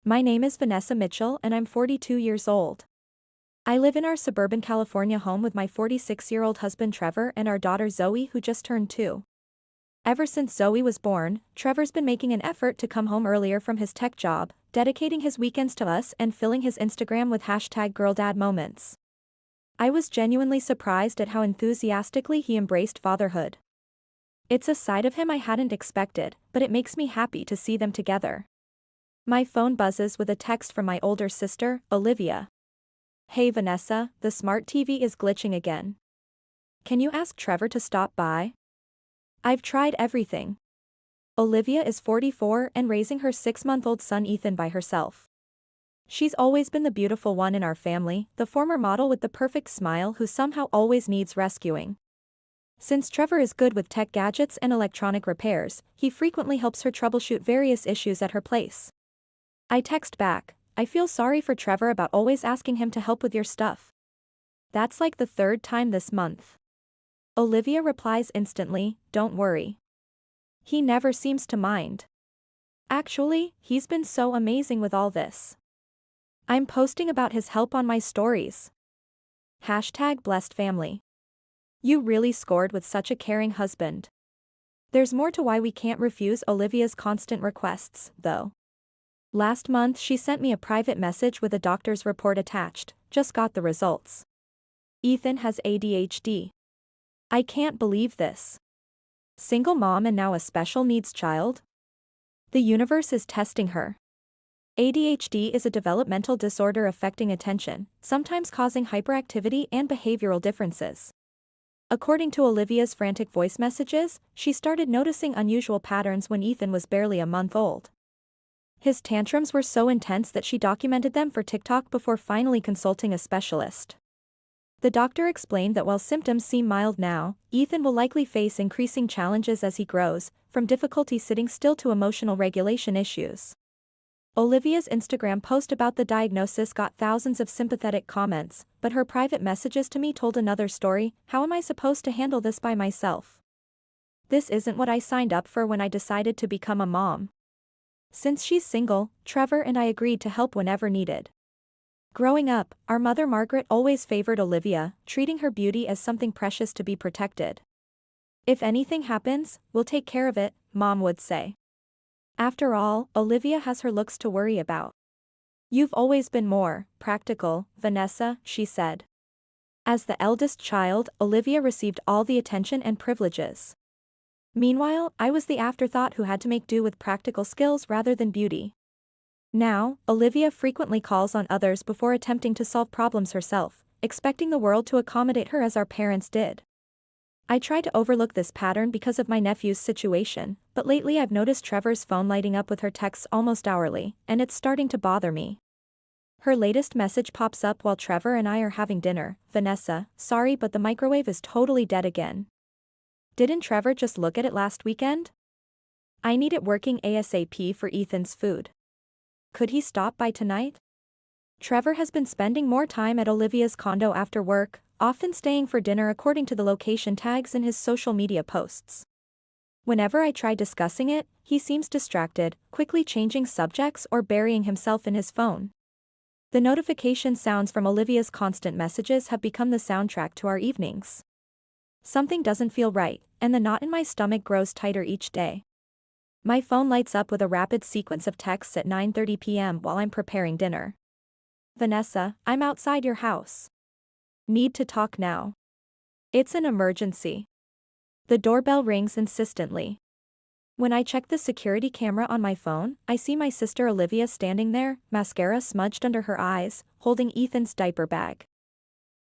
My name is Vanessa Mitchell and I'm 42 years old. I live in our suburban California home with my 46-year-old husband Trevor and our daughter Zoe who just turned 2. Ever since Zoe was born, Trevor's been making an effort to come home earlier from his tech job, dedicating his weekends to us and filling his Instagram with #GirlDadMoments. I was genuinely surprised at how enthusiastically he embraced fatherhood. It's a side of him I hadn't expected, but it makes me happy to see them together. My phone buzzes with a text from my older sister, Olivia. Hey Vanessa, the smart TV is glitching again. Can you ask Trevor to stop by? I've tried everything. Olivia is 44 and raising her 6-month-old son Ethan by herself. She's always been the beautiful one in our family, the former model with the perfect smile who somehow always needs rescuing. Since Trevor is good with tech gadgets and electronic repairs, he frequently helps her troubleshoot various issues at her place. I text back, I feel sorry for Trevor about always asking him to help with your stuff. That's like the 3rd time this month. Olivia replies instantly, don't worry. He never seems to mind. Actually, he's been so amazing with all this. I'm posting about his help on my stories. #BlessedFamily. You really scored with such a caring husband. There's more to why we can't refuse Olivia's constant requests, though. Last month she sent me a private message with a doctor's report attached, just got the results. Ethan has ADHD. I can't believe this. Single mom and now a special needs child? The universe is testing her. ADHD is a developmental disorder affecting attention, sometimes causing hyperactivity and behavioral differences. According to Olivia's frantic voice messages, she started noticing unusual patterns when Ethan was barely a month old. His tantrums were so intense that she documented them for TikTok before finally consulting a specialist. The doctor explained that while symptoms seem mild now, Ethan will likely face increasing challenges as he grows, from difficulty sitting still to emotional regulation issues. Olivia's Instagram post about the diagnosis got thousands of sympathetic comments, but her private messages to me told another story. How am I supposed to handle this by myself? This isn't what I signed up for when I decided to become a mom. Since she's single, Trevor and I agreed to help whenever needed. Growing up, our mother Margaret always favored Olivia, treating her beauty as something precious to be protected. If anything happens, we'll take care of it, Mom would say. After all, Olivia has her looks to worry about. You've always been more practical, Vanessa, she said. As the eldest child, Olivia received all the attention and privileges. Meanwhile, I was the afterthought who had to make do with practical skills rather than beauty. Now, Olivia frequently calls on others before attempting to solve problems herself, expecting the world to accommodate her as our parents did. I try to overlook this pattern because of my nephew's situation, but lately I've noticed Trevor's phone lighting up with her texts almost hourly, and it's starting to bother me. Her latest message pops up while Trevor and I are having dinner. Vanessa, sorry but the microwave is totally dead again. Didn't Trevor just look at it last weekend? I need it working ASAP for Ethan's food. Could he stop by tonight? Trevor has been spending more time at Olivia's condo after work, often staying for dinner according to the location tags in his social media posts. Whenever I try discussing it, he seems distracted, quickly changing subjects or burying himself in his phone. The notification sounds from Olivia's constant messages have become the soundtrack to our evenings. Something doesn't feel right, and the knot in my stomach grows tighter each day. My phone lights up with a rapid sequence of texts at 9:30 p.m. while I'm preparing dinner. Vanessa, I'm outside your house. Need to talk now. It's an emergency. The doorbell rings insistently. When I check the security camera on my phone, I see my sister Olivia standing there, mascara smudged under her eyes, holding Ethan's diaper bag.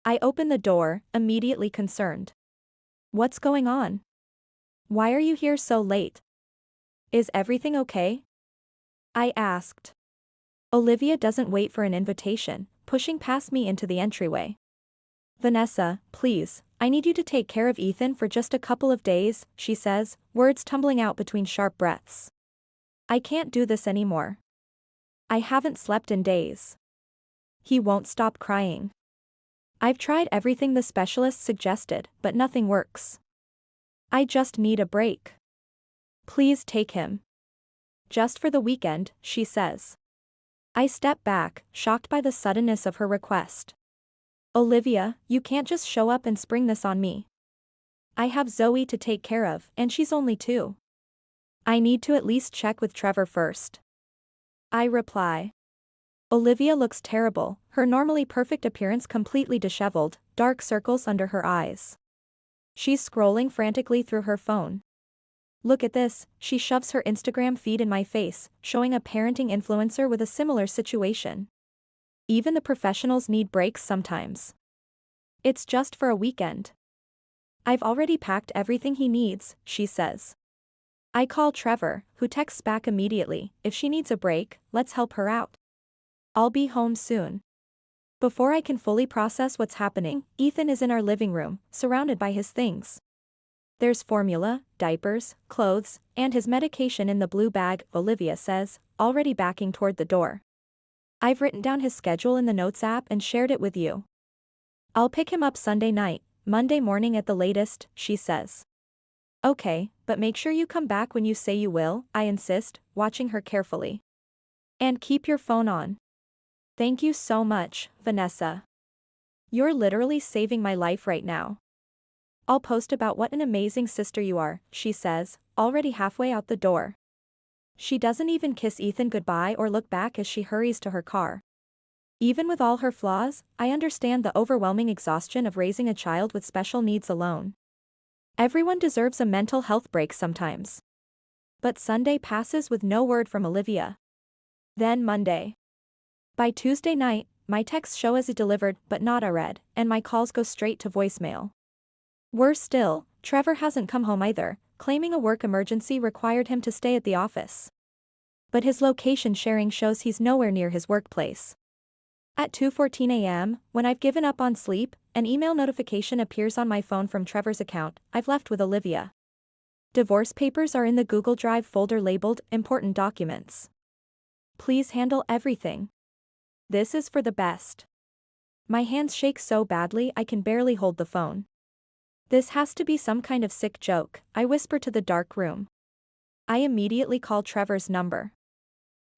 I open the door, immediately concerned. What's going on? Why are you here so late? Is everything okay? I asked. Olivia doesn't wait for an invitation, pushing past me into the entryway. Vanessa, please, I need you to take care of Ethan for just a couple of days, she says, words tumbling out between sharp breaths. I can't do this anymore. I haven't slept in days. He won't stop crying. I've tried everything the specialists suggested, but nothing works. I just need a break. Please take him. Just for the weekend, she says. I step back, shocked by the suddenness of her request. Olivia, you can't just show up and spring this on me. I have Zoe to take care of, and she's only 2. I need to at least check with Trevor first. I reply. Olivia looks terrible, her normally perfect appearance completely disheveled, dark circles under her eyes. She's scrolling frantically through her phone. Look at this, she shoves her Instagram feed in my face, showing a parenting influencer with a similar situation. Even the professionals need breaks sometimes. It's just for a weekend. I've already packed everything he needs, she says. I call Trevor, who texts back immediately, if she needs a break, let's help her out. I'll be home soon. Before I can fully process what's happening, Ethan is in our living room, surrounded by his things. There's formula, diapers, clothes, and his medication in the blue bag, Olivia says, already backing toward the door. I've written down his schedule in the Notes app and shared it with you. I'll pick him up Sunday night, Monday morning at the latest, she says. Okay, but make sure you come back when you say you will, I insist, watching her carefully. And keep your phone on. Thank you so much, Vanessa. You're literally saving my life right now. I'll post about what an amazing sister you are, she says, already halfway out the door. She doesn't even kiss Ethan goodbye or look back as she hurries to her car. Even with all her flaws, I understand the overwhelming exhaustion of raising a child with special needs alone. Everyone deserves a mental health break sometimes. But Sunday passes with no word from Olivia. Then Monday. By Tuesday night, my texts show as delivered but not read, and my calls go straight to voicemail. Worse still, Trevor hasn't come home either, claiming a work emergency required him to stay at the office. But his location sharing shows he's nowhere near his workplace. At 2:14 a.m., when I've given up on sleep, an email notification appears on my phone from Trevor's account I've left with Olivia. Divorce papers are in the Google Drive folder labeled Important Documents. Please handle everything. This is for the best. My hands shake so badly I can barely hold the phone. This has to be some kind of sick joke, I whisper to the dark room. I immediately call Trevor's number.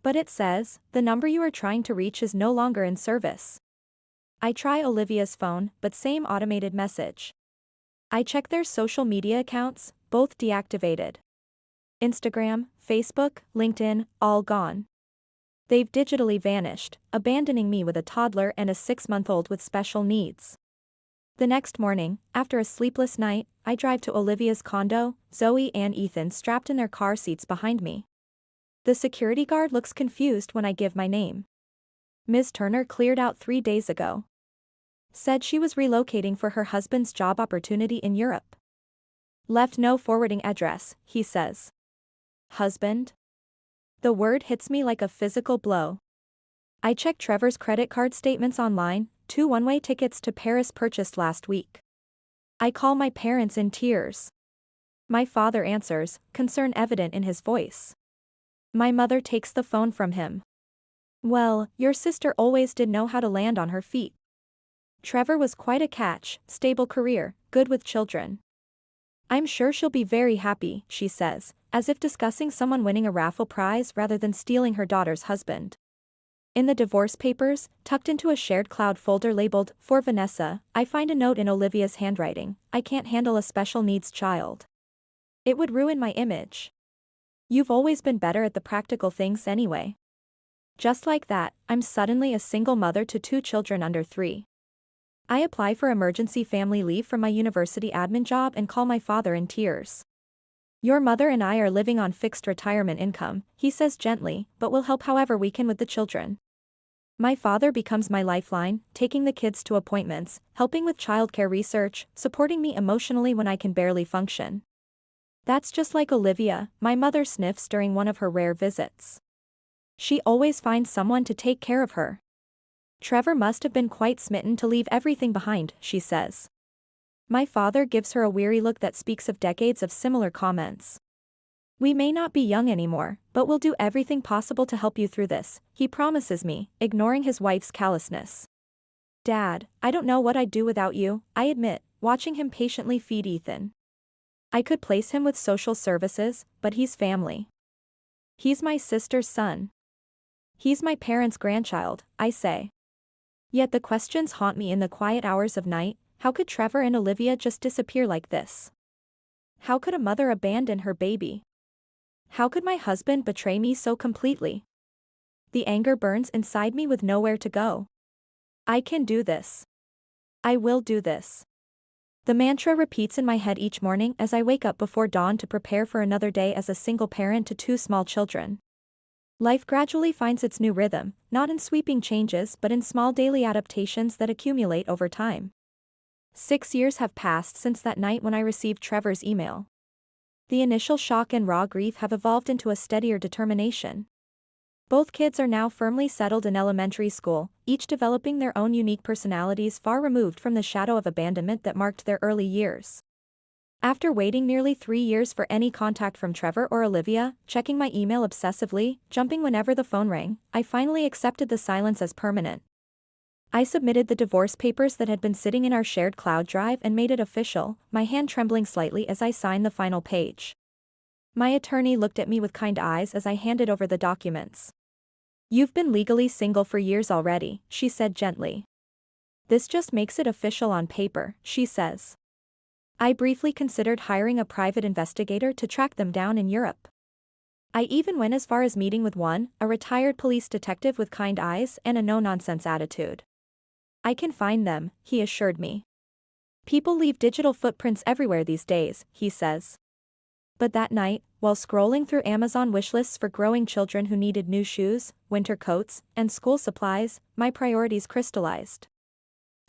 But it says, the number you are trying to reach is no longer in service. I try Olivia's phone, but same automated message. I check their social media accounts, both deactivated. Instagram, Facebook, LinkedIn, all gone. They've digitally vanished, abandoning me with a toddler and a 6-month-old with special needs. The next morning, after a sleepless night, I drive to Olivia's condo, Zoe and Ethan strapped in their car seats behind me. The security guard looks confused when I give my name. Ms. Turner cleared out 3 days ago. Said she was relocating for her husband's job opportunity in Europe. Left no forwarding address, he says. Husband? The word hits me like a physical blow. I check Trevor's credit card statements online, 2 one-way tickets to Paris purchased last week. I call my parents in tears. My father answers, concern evident in his voice. My mother takes the phone from him. Well, your sister always did know how to land on her feet. Trevor was quite a catch, stable career, good with children. I'm sure she'll be very happy, she says, as if discussing someone winning a raffle prize rather than stealing her daughter's husband. In the divorce papers, tucked into a shared cloud folder labeled, For Vanessa, I find a note in Olivia's handwriting, I can't handle a special needs child. It would ruin my image. You've always been better at the practical things anyway. Just like that, I'm suddenly a single mother to 2 children under 3. I apply for emergency family leave from my university admin job and call my father in tears. Your mother and I are living on fixed retirement income, he says gently, but we'll help however we can with the children. My father becomes my lifeline, taking the kids to appointments, helping with childcare research, supporting me emotionally when I can barely function. That's just like Olivia, my mother sniffs during one of her rare visits. She always finds someone to take care of her. Trevor must have been quite smitten to leave everything behind, she says. My father gives her a weary look that speaks of decades of similar comments. We may not be young anymore, but we'll do everything possible to help you through this, he promises me, ignoring his wife's callousness. Dad, I don't know what I'd do without you, I admit, watching him patiently feed Ethan. I could place him with social services, but he's family. He's my sister's son. He's my parents' grandchild, I say. Yet the questions haunt me in the quiet hours of night. How could Trevor and Olivia just disappear like this? How could a mother abandon her baby? How could my husband betray me so completely? The anger burns inside me with nowhere to go. I can do this. I will do this. The mantra repeats in my head each morning as I wake up before dawn to prepare for another day as a single parent to 2 small children. Life gradually finds its new rhythm, not in sweeping changes but in small daily adaptations that accumulate over time. 6 years have passed since that night when I received Trevor's email. The initial shock and raw grief have evolved into a steadier determination. Both kids are now firmly settled in elementary school, each developing their own unique personalities far removed from the shadow of abandonment that marked their early years. After waiting nearly 3 years for any contact from Trevor or Olivia, checking my email obsessively, jumping whenever the phone rang, I finally accepted the silence as permanent. I submitted the divorce papers that had been sitting in our shared cloud drive and made it official, my hand trembling slightly as I signed the final page. My attorney looked at me with kind eyes as I handed over the documents. "You've been legally single for years already," she said gently. "This just makes it official on paper," she says. I briefly considered hiring a private investigator to track them down in Europe. I even went as far as meeting with one, a retired police detective with kind eyes and a no-nonsense attitude. "I can find them," he assured me. "People leave digital footprints everywhere these days," he says. But that night, while scrolling through Amazon wishlists for growing children who needed new shoes, winter coats, and school supplies, my priorities crystallized.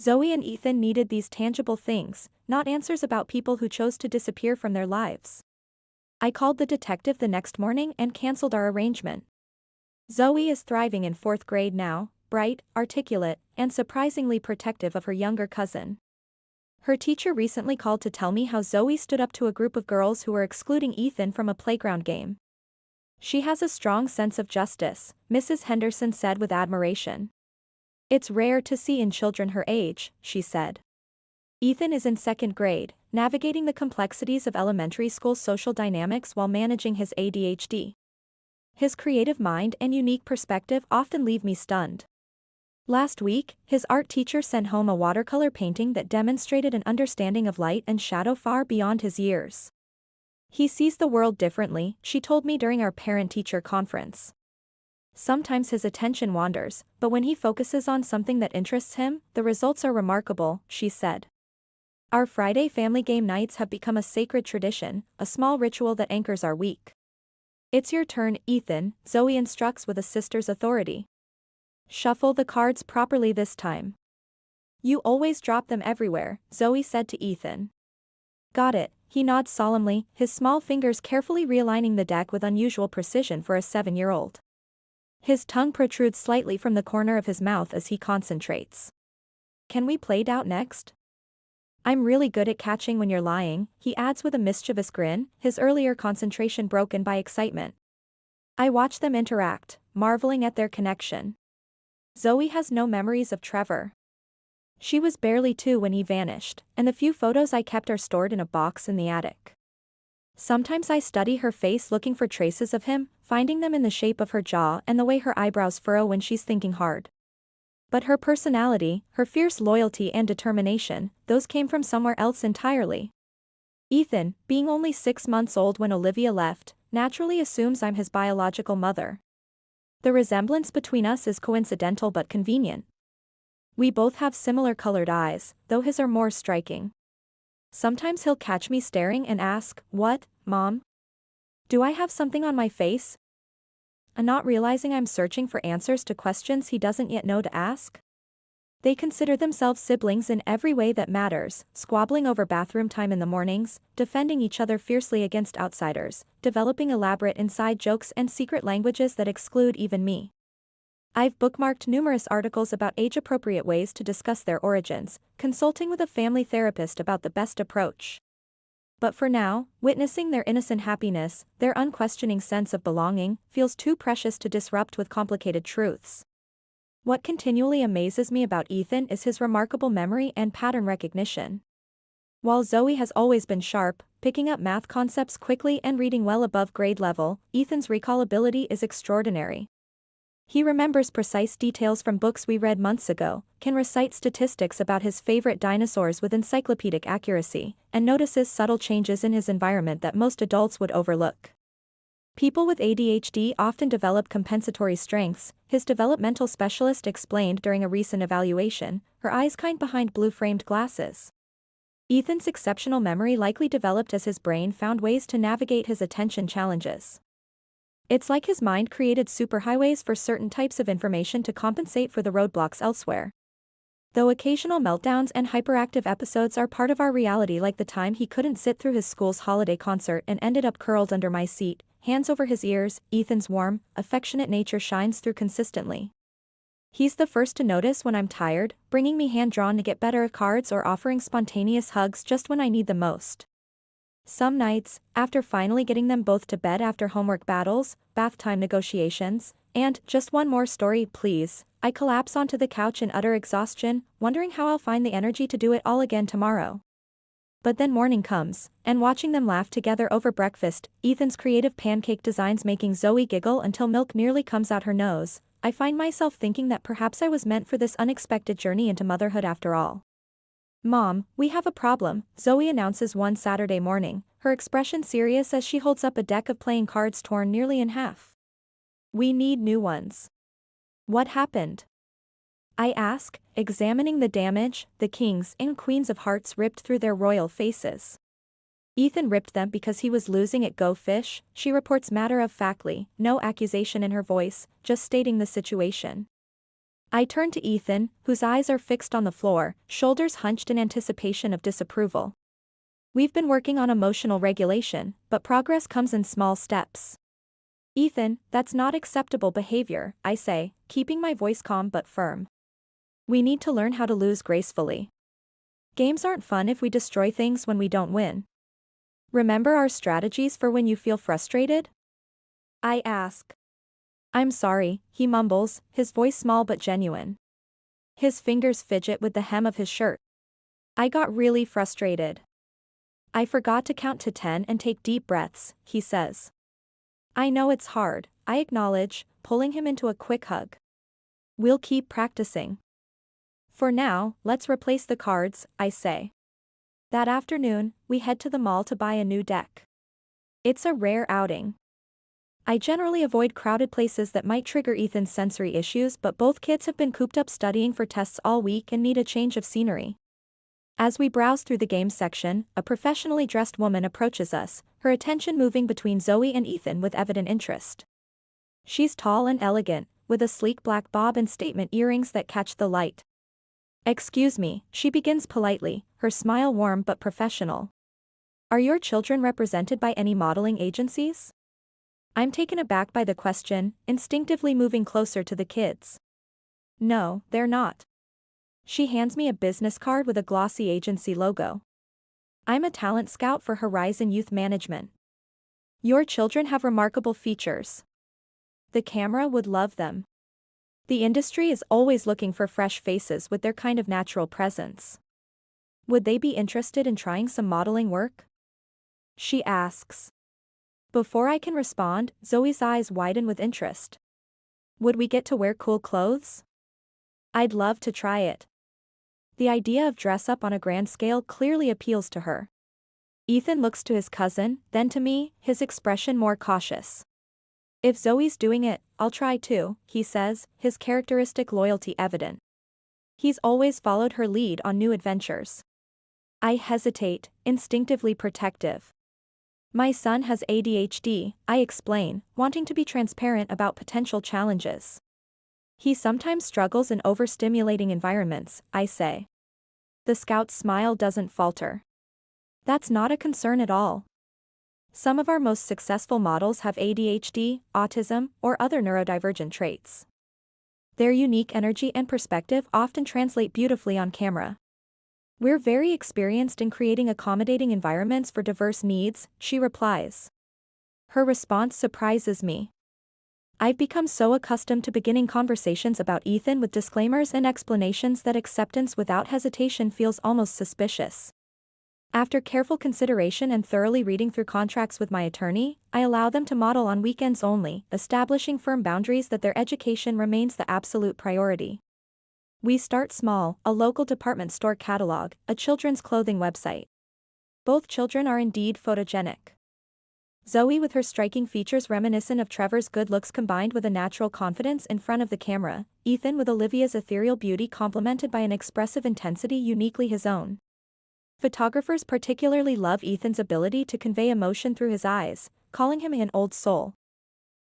Zoe and Ethan needed these tangible things, not answers about people who chose to disappear from their lives. I called the detective the next morning and canceled our arrangement. Zoe is thriving in 4th grade now, bright, articulate, and surprisingly protective of her younger cousin. Her teacher recently called to tell me how Zoe stood up to a group of girls who were excluding Ethan from a playground game. "She has a strong sense of justice," Mrs. Henderson said with admiration. "It's rare to see in children her age," she said. Ethan is in 2nd grade, navigating the complexities of elementary school social dynamics while managing his ADHD. His creative mind and unique perspective often leave me stunned. Last week, his art teacher sent home a watercolor painting that demonstrated an understanding of light and shadow far beyond his years. "He sees the world differently," she told me during our parent-teacher conference. "Sometimes his attention wanders, but when he focuses on something that interests him, the results are remarkable," she said. Our Friday family game nights have become a sacred tradition, a small ritual that anchors our week. "It's your turn, Ethan," Zoe instructs with a sister's authority. "Shuffle the cards properly this time." "You always drop them everywhere," Zoe said to Ethan. "Got it," he nods solemnly, his small fingers carefully realigning the deck with unusual precision for a 7-year-old. His tongue protrudes slightly from the corner of his mouth as he concentrates. "Can we play out next?" "I'm really good at catching when you're lying," he adds with a mischievous grin, his earlier concentration broken by excitement. I watch them interact, marveling at their connection. Zoe has no memories of Trevor. She was barely 2 when he vanished, and the few photos I kept are stored in a box in the attic. Sometimes I study her face looking for traces of him, finding them in the shape of her jaw and the way her eyebrows furrow when she's thinking hard. But her personality, her fierce loyalty and determination, those came from somewhere else entirely. Ethan, being only 6 months old when Olivia left, naturally assumes I'm his biological mother. The resemblance between us is coincidental but convenient. We both have similar colored eyes, though his are more striking. Sometimes he'll catch me staring and ask, "What, Mom? Do I have something on my face?" Not realizing I'm searching for answers to questions he doesn't yet know to ask. They consider themselves siblings in every way that matters, squabbling over bathroom time in the mornings, defending each other fiercely against outsiders, developing elaborate inside jokes and secret languages that exclude even me. I've bookmarked numerous articles about age-appropriate ways to discuss their origins, consulting with a family therapist about the best approach. But for now, witnessing their innocent happiness, their unquestioning sense of belonging, feels too precious to disrupt with complicated truths. What continually amazes me about Ethan is his remarkable memory and pattern recognition. While Zoe has always been sharp, picking up math concepts quickly and reading well above grade level, Ethan's recall ability is extraordinary. He remembers precise details from books we read months ago, can recite statistics about his favorite dinosaurs with encyclopedic accuracy, and notices subtle changes in his environment that most adults would overlook. People with ADHD often develop compensatory strengths, his developmental specialist explained during a recent evaluation, her eyes kind behind blue-framed glasses. Ethan's exceptional memory likely developed as his brain found ways to navigate his attention challenges. It's like his mind created superhighways for certain types of information to compensate for the roadblocks elsewhere. Though occasional meltdowns and hyperactive episodes are part of our reality, like the time he couldn't sit through his school's holiday concert and ended up curled under my seat, hands over his ears, Ethan's warm, affectionate nature shines through consistently. He's the first to notice when I'm tired, bringing me hand-drawn to get better cards or offering spontaneous hugs just when I need them most. Some nights, after finally getting them both to bed after homework battles, bath time negotiations, and just one more story, please, I collapse onto the couch in utter exhaustion, wondering how I'll find the energy to do it all again tomorrow. But then morning comes, and watching them laugh together over breakfast, Ethan's creative pancake designs making Zoe giggle until milk nearly comes out her nose, I find myself thinking that perhaps I was meant for this unexpected journey into motherhood after all. Mom, we have a problem, Zoe announces one Saturday morning, her expression serious as she holds up a deck of playing cards torn nearly in half. We need new ones. What happened? I ask, examining the damage the kings and queens of hearts ripped through their royal faces. Ethan ripped them because he was losing at Go Fish, she reports matter-of-factly, no accusation in her voice, just stating the situation. I turn to Ethan, whose eyes are fixed on the floor, shoulders hunched in anticipation of disapproval. We've been working on emotional regulation, but progress comes in small steps. Ethan, that's not acceptable behavior, I say, keeping my voice calm but firm. We need to learn how to lose gracefully. Games aren't fun if we destroy things when we don't win. Remember our strategies for when you feel frustrated? I ask. I'm sorry, he mumbles, his voice small but genuine. His fingers fidget with the hem of his shirt. I got really frustrated. I forgot to count to 10 and take deep breaths, he says. I know it's hard, I acknowledge, pulling him into a quick hug. We'll keep practicing. For now, let's replace the cards, I say. That afternoon, we head to the mall to buy a new deck. It's a rare outing. I generally avoid crowded places that might trigger Ethan's sensory issues, but both kids have been cooped up studying for tests all week and need a change of scenery. As we browse through the games section, a professionally dressed woman approaches us, her attention moving between Zoe and Ethan with evident interest. She's tall and elegant, with a sleek black bob and statement earrings that catch the light. Excuse me, she begins politely, her smile warm but professional. Are your children represented by any modeling agencies? I'm taken aback by the question, instinctively moving closer to the kids. No, they're not. She hands me a business card with a glossy agency logo. I'm a talent scout for Horizon Youth Management. Your children have remarkable features. The camera would love them. The industry is always looking for fresh faces with their kind of natural presence. Would they be interested in trying some modeling work? She asks. Before I can respond, Zoe's eyes widen with interest. Would we get to wear cool clothes? I'd love to try it. The idea of dress up on a grand scale clearly appeals to her. Ethan looks to his cousin, then to me, his expression more cautious. If Zoe's doing it, I'll try too, he says, his characteristic loyalty evident. He's always followed her lead on new adventures. I hesitate, instinctively protective. My son has ADHD, I explain, wanting to be transparent about potential challenges. He sometimes struggles in overstimulating environments, I say. The scout's smile doesn't falter. That's not a concern at all. Some of our most successful models have ADHD, autism, or other neurodivergent traits. Their unique energy and perspective often translate beautifully on camera. We're very experienced in creating accommodating environments for diverse needs, she replies. Her response surprises me. I've become so accustomed to beginning conversations about Ethan with disclaimers and explanations that acceptance without hesitation feels almost suspicious. After careful consideration and thoroughly reading through contracts with my attorney, I allow them to model on weekends only, establishing firm boundaries that their education remains the absolute priority. We start small, a local department store catalog, a children's clothing website. Both children are indeed photogenic. Zoe with her striking features reminiscent of Trevor's good looks combined with a natural confidence in front of the camera, Ethan with Olivia's ethereal beauty complemented by an expressive intensity uniquely his own. Photographers particularly love Ethan's ability to convey emotion through his eyes, calling him an old soul.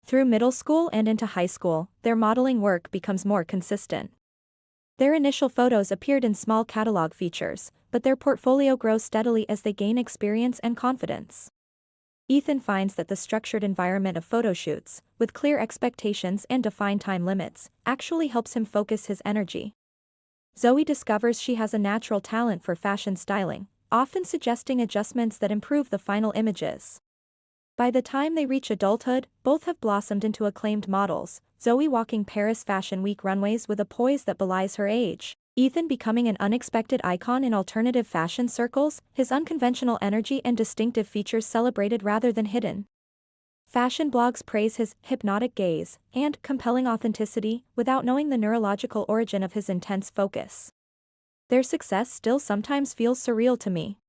Through middle school and into high school, their modeling work becomes more consistent. Their initial photos appeared in small catalog features, but their portfolio grows steadily as they gain experience and confidence. Ethan finds that the structured environment of photo shoots, with clear expectations and defined time limits, actually helps him focus his energy. Zoe discovers she has a natural talent for fashion styling, often suggesting adjustments that improve the final images. By the time they reach adulthood, both have blossomed into acclaimed models, Zoe walking Paris Fashion Week runways with a poise that belies her age, Ethan becoming an unexpected icon in alternative fashion circles, his unconventional energy and distinctive features celebrated rather than hidden. Fashion blogs praise his hypnotic gaze and compelling authenticity without knowing the neurological origin of his intense focus. Their success still sometimes feels surreal to me.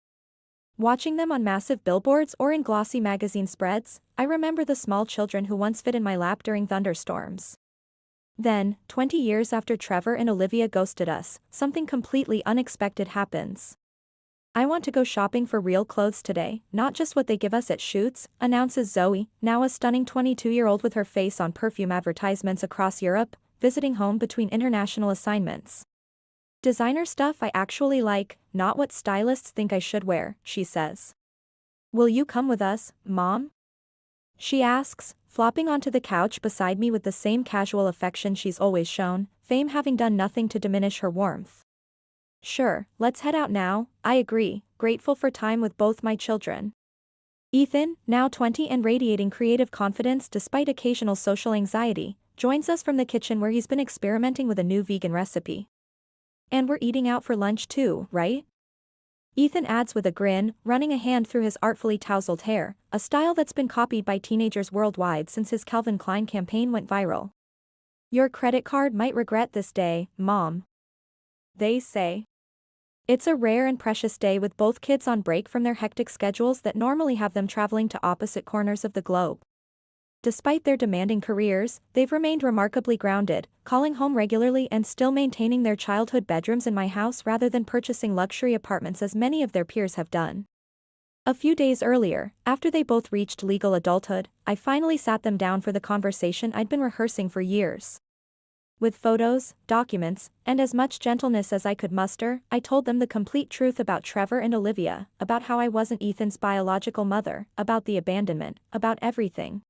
Watching them on massive billboards or in glossy magazine spreads, I remember the small children who once fit in my lap during thunderstorms. Then, 20 years after Trevor and Olivia ghosted us, something completely unexpected happens. I want to go shopping for real clothes today, not just what they give us at shoots, announces Zoe, now a stunning 22-year-old with her face on perfume advertisements across Europe, visiting home between international assignments. Designer stuff I actually like, not what stylists think I should wear, she says. Will you come with us, Mom? She asks, flopping onto the couch beside me with the same casual affection she's always shown, fame having done nothing to diminish her warmth. Sure, let's head out now, I agree, grateful for time with both my children. Ethan, now 20 and radiating creative confidence despite occasional social anxiety, joins us from the kitchen where he's been experimenting with a new vegan recipe. And we're eating out for lunch too, right? Ethan adds with a grin, running a hand through his artfully tousled hair, a style that's been copied by teenagers worldwide since his Calvin Klein campaign went viral. Your credit card might regret this day, Mom. They say. It's a rare and precious day with both kids on break from their hectic schedules that normally have them traveling to opposite corners of the globe. Despite their demanding careers, they've remained remarkably grounded, calling home regularly and still maintaining their childhood bedrooms in my house rather than purchasing luxury apartments as many of their peers have done. A few days earlier, after they both reached legal adulthood, I finally sat them down for the conversation I'd been rehearsing for years. With photos, documents, and as much gentleness as I could muster, I told them the complete truth about Trevor and Olivia, about how I wasn't Ethan's biological mother, about the abandonment, about everything.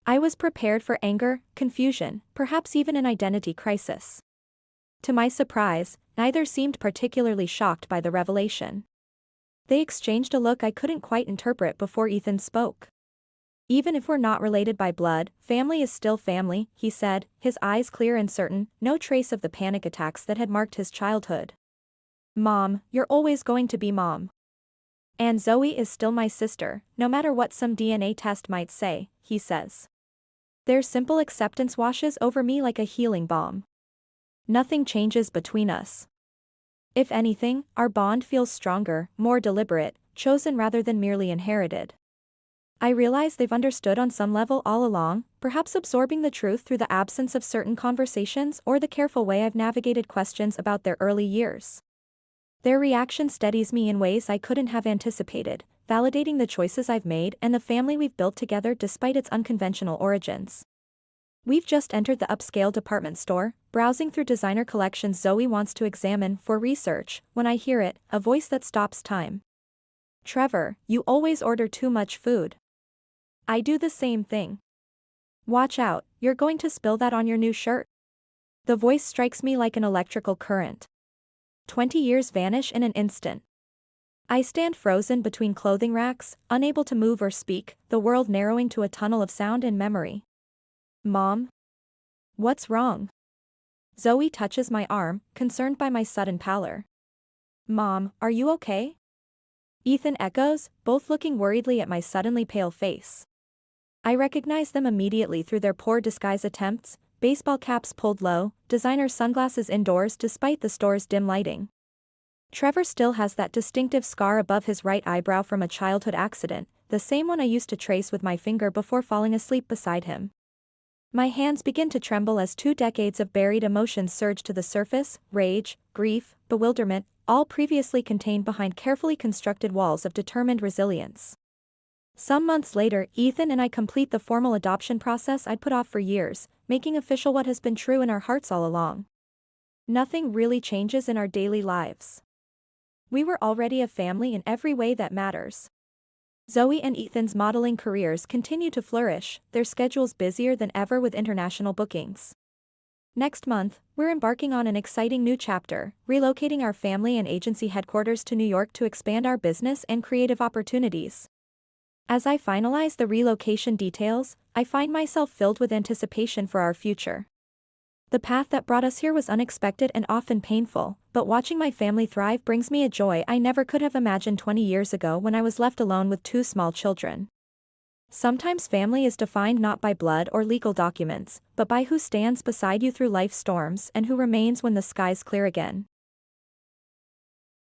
I was prepared for anger, confusion, perhaps even an identity crisis. To my surprise, neither seemed particularly shocked by the revelation. They exchanged a look I couldn't quite interpret before Ethan spoke. Even if we're not related by blood, family is still family, he said, his eyes clear and certain, no trace of the panic attacks that had marked his childhood. Mom, you're always going to be Mom. And Zoe is still my sister, no matter what some DNA test might say, he says. Their simple acceptance washes over me like a healing balm. Nothing changes between us. If anything, our bond feels stronger, more deliberate, chosen rather than merely inherited. I realize they've understood on some level all along, perhaps absorbing the truth through the absence of certain conversations or the careful way I've navigated questions about their early years. Their reaction steadies me in ways I couldn't have anticipated, validating the choices I've made and the family we've built together despite its unconventional origins. We've just entered the upscale department store, browsing through designer collections Zoe wants to examine for research, when I hear it, a voice that stops time. Trevor, you always order too much food. I do the same thing. Watch out, you're going to spill that on your new shirt. The voice strikes me like an electrical current. 20 years vanish in an instant. I stand frozen between clothing racks, unable to move or speak, the world narrowing to a tunnel of sound and memory. Mom? What's wrong? Zoe touches my arm, concerned by my sudden pallor. Mom, are you okay? Ethan echoes, both looking worriedly at my suddenly pale face. I recognize them immediately through their poor disguise attempts, baseball caps pulled low, designer sunglasses indoors despite the store's dim lighting. Trevor still has that distinctive scar above his right eyebrow from a childhood accident, the same one I used to trace with my finger before falling asleep beside him. My hands begin to tremble as 2 decades of buried emotions surge to the surface: rage, grief, bewilderment, all previously contained behind carefully constructed walls of determined resilience. Some months later, Ethan and I complete the formal adoption process I'd put off for years, making official what has been true in our hearts all along. Nothing really changes in our daily lives. We were already a family in every way that matters. Zoe and Ethan's modeling careers continue to flourish, their schedules busier than ever with international bookings. Next month, we're embarking on an exciting new chapter, relocating our family and agency headquarters to New York to expand our business and creative opportunities. As I finalize the relocation details, I find myself filled with anticipation for our future. The path that brought us here was unexpected and often painful, but watching my family thrive brings me a joy I never could have imagined 20 years ago when I was left alone with 2 small children. Sometimes family is defined not by blood or legal documents, but by who stands beside you through life's storms and who remains when the skies clear again.